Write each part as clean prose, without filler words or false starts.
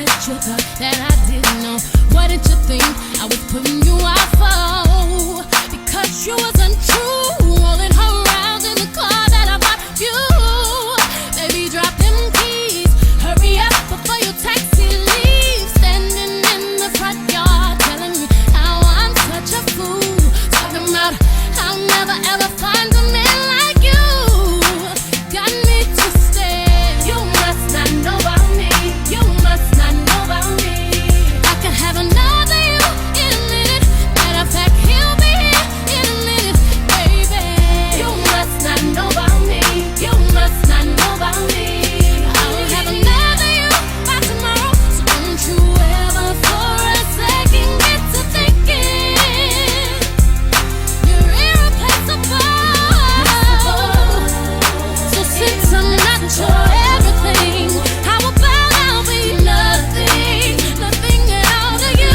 bet you thought that I didn't know. What did you think I was putting you out for? Because you was untrue, rolling her around in the car that I bought you. Baby, drop them keys, hurry up before your taxi leaves. Standing in the front yard, telling me how I'm such a fool. Talking about I'll never ever find a man like you. Got me twisted. You must not know about me. You must not know about me. I can have another you in a minute. Matter of fact, he'll be here in a minute, baby. You must not know about me. You must not know about me. I'll have another you by tomorrow. So don't you ever for a second get to thinking you're irreplaceable. So since I'm not your everything, how about I'll be nothing, nothing at all to you?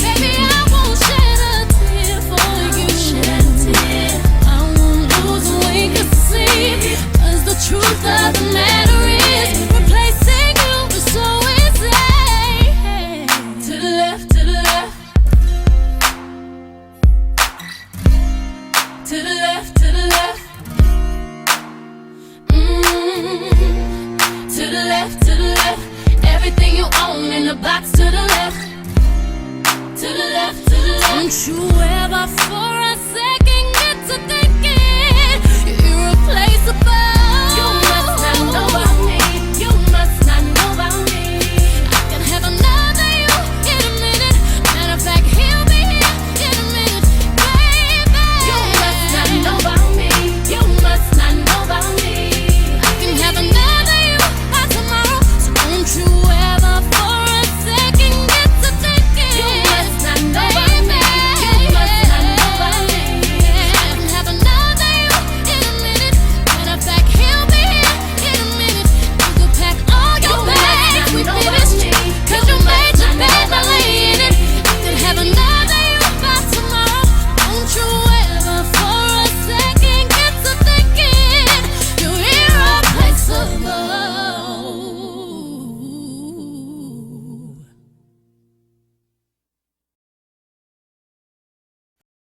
Baby, I won't shed a tear for you. Shed a tear. I won't lose a wink of sleep. 'Cause the truth of the matter is, replacing you is so easy. To the left, to the left. To the left, to the left. To the left, to the left. Everything you own in the box to the left. To the left, to the left. Don't you ever for